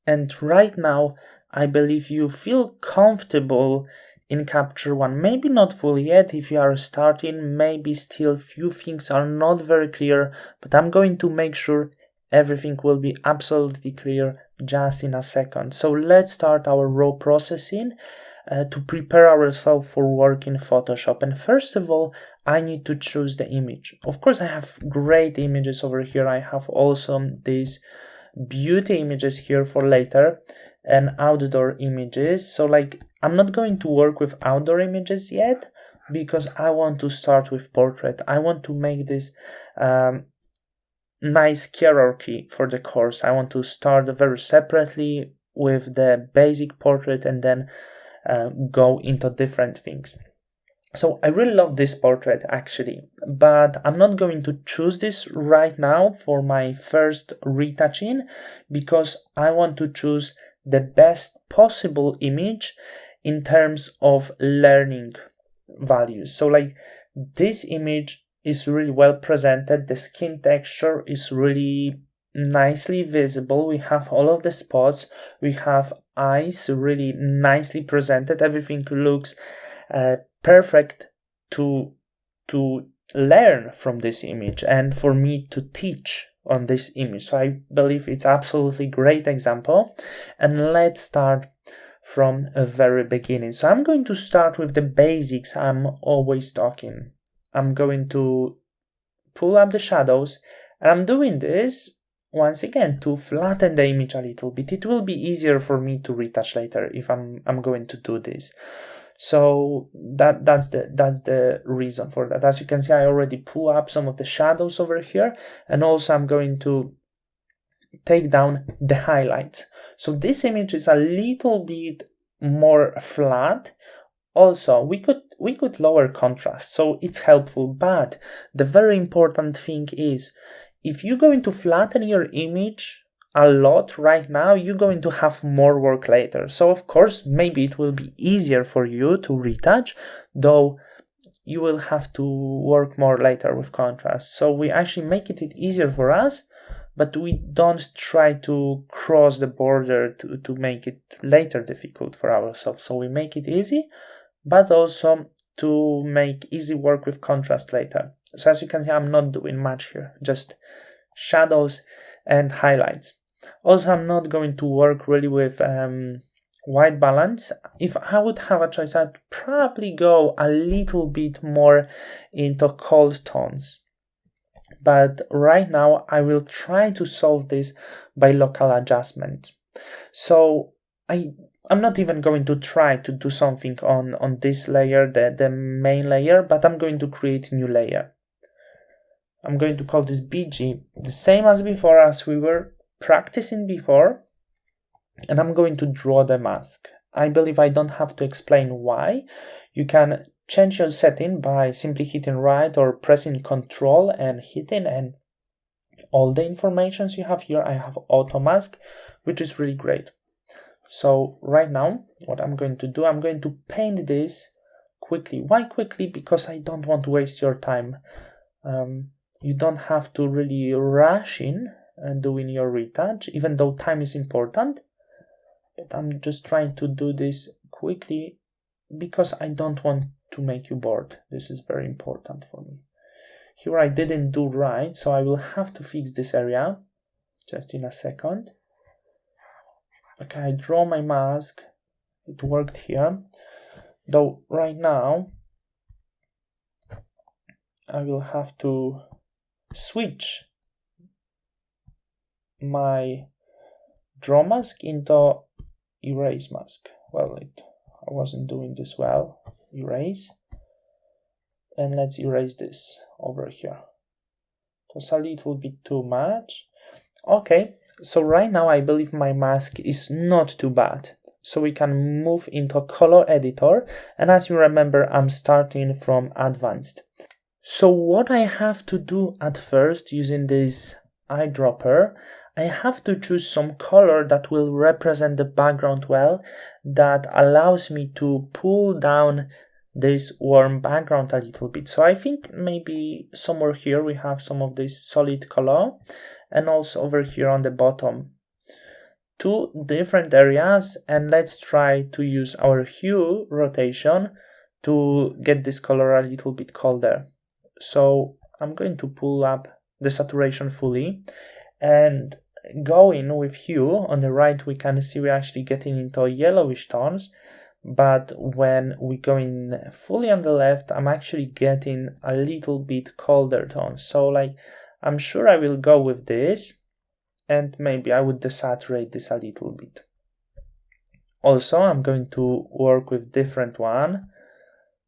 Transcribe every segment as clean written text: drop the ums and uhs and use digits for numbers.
And right now, I believe you feel comfortable in Capture One. Maybe not fully yet if you are starting, maybe still few things are not very clear, but I'm going to make sure everything will be absolutely clear just in a second. So let's start our raw processing to prepare ourselves for work in Photoshop. And first of all, I need to choose the image. Of course, I have great images over here. I have also these beauty images here for later and outdoor images. So like, I'm not going to work with outdoor images yet because I want to start with portrait. I want to make this nice hierarchy for the course. I want to start very separately with the basic portrait and then go into different things. So I really love this portrait actually, but I'm not going to choose this right now for my first retouching because I want to choose the best possible image in terms of learning values. So like, this image is really well presented. The skin texture is really nicely visible. We have all of the spots. We have eyes really nicely presented. Everything looks perfect to learn from this image and for me to teach on this image. So I believe it's absolutely great example. And let's start from a very beginning. So I'm going to start with the basics I'm always talking. I'm going to pull up the shadows, and I'm doing this once again to flatten the image a little bit. It will be easier for me to retouch later if I'm going to do this. So that's the reason for that. As you can see, I already pull up some of the shadows over here, and also I'm going to take down the highlights. So this image is a little bit more flat. Also, we could lower contrast, so it's helpful, but the very important thing is, if you're going to flatten your image a lot right now, you're going to have more work later. So of course, maybe it will be easier for you to retouch, though you will have to work more later with contrast. So we actually make it easier for us, but we don't try to cross the border to make it later difficult for ourselves. So we make it easy, but also to make easy work with contrast later. So as you can see, I'm not doing much here, just shadows and highlights. Also, I'm not going to work really with white balance. If I would have a choice, I'd probably go a little bit more into cold tones. But right now, I will try to solve this by local adjustment. So I'm not even going to try to do something on this layer, the main layer, but I'm going to create a new layer. I'm going to call this BG, the same as before, as we were practicing before, and I'm going to draw the mask. I believe I don't have to explain why. You can change your setting by simply hitting right or pressing Control and hitting, and all the informations you have here. I have auto mask, which is really great. So right now, what I'm going to do, I'm going to paint this quickly. Why quickly? Because I don't want to waste your time. You don't have to really rush in doing your retouch, even though time is important. But I'm just trying to do this quickly because I don't want to make you bored. This is very important for me. Here I didn't do right, so I will have to fix this area just in a second. Okay, I draw my mask. It worked here. Though right now I will have to switch my draw mask into erase mask. Well, I wasn't doing this well. Erase. And let's erase this over here. It was a little bit too much. Okay, so right now I believe my mask is not too bad. So we can move into color editor. And as you remember, I'm starting from advanced. So what I have to do at first using this eyedropper, I have to choose some color that will represent the background well, that allows me to pull down this warm background a little bit. So I think maybe somewhere here we have some of this solid color, and also over here on the bottom. two different areas, and let's try to use our hue rotation to get this color a little bit colder. So I'm going to pull up the saturation fully, and going with hue on the right, we can see we're actually getting into yellowish tones, but when we go in fully on the left, I'm actually getting a little bit colder tones. So like, I'm sure I will go with this, and maybe I would desaturate this a little bit. Also, I'm going to work with different one.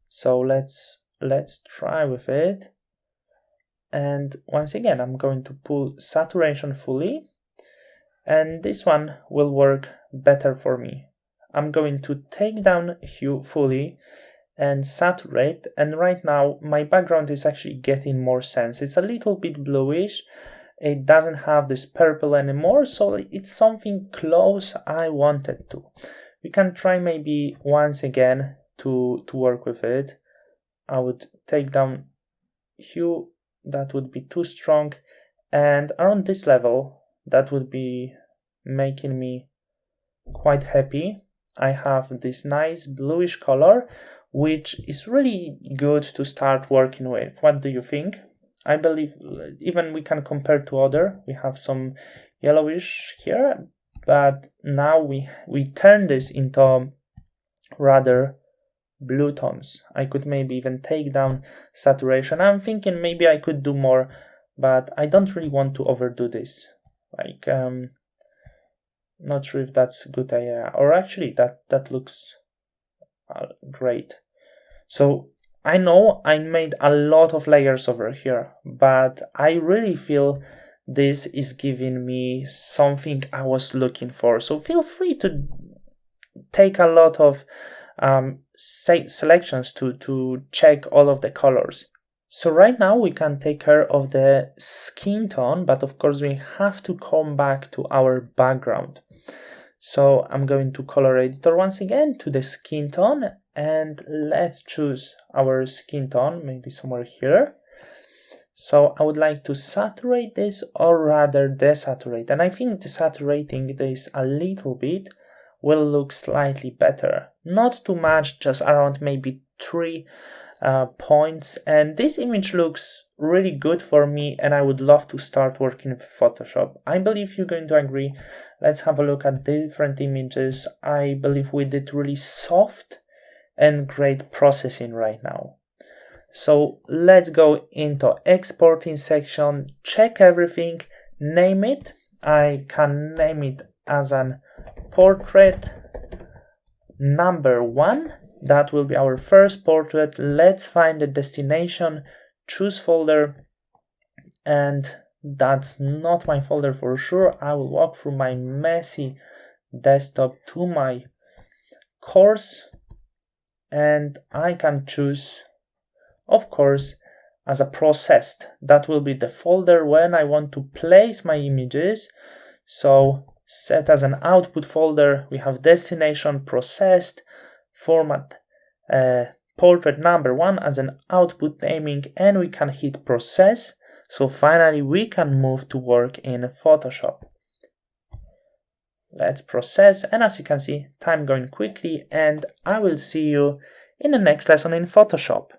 So let's try with it. And once again, I'm going to pull saturation fully, and this one will work better for me. I'm going to take down hue fully and saturate, and right now my background is actually getting more sense. It's a little bit bluish, it doesn't have this purple anymore, so it's something close I wanted to. We can try maybe once again to work with it. I would take down hue, that would be too strong, and around this level that would be making me quite happy. I have this nice bluish color, which is really good to start working with. What do you think? I believe even we can compare to other. We have some yellowish here, but now we turn this into rather blue tones. I could maybe even take down saturation. I'm thinking maybe I could do more, but I don't really want to overdo this. Like, not sure if that's a good idea, or actually that looks great. So I know I made a lot of layers over here, but I really feel this is giving me something I was looking for. So feel free to take a lot of selections to check all of the colors. So right now we can take care of the skin tone, but of course we have to come back to our background. So I'm going to color editor once again to the skin tone, and let's choose our skin tone, maybe somewhere here. So I would like to saturate this, or rather desaturate, and I think desaturating this a little bit will look slightly better. Not too much, just around maybe 3 points, and this image looks really good for me, and I would love to start working with Photoshop. I believe you're going to agree. Let's have a look at different images. I believe we did really soft and great processing right now. So let's go into exporting section, check everything, name it. I can name it as an portrait number 1. That will be our first portrait. Let's find the destination, choose folder, and that's not my folder for sure. I will walk through my messy desktop to my course, and I can choose, of course, as a processed. That will be the folder when I want to place my images. So set as an output folder, we have destination, processed, format portrait number 1 as an output naming, and we can hit process. So finally we can move to work in Photoshop. Let's process, and as you can see, time going quickly, and I will see you in the next lesson in Photoshop.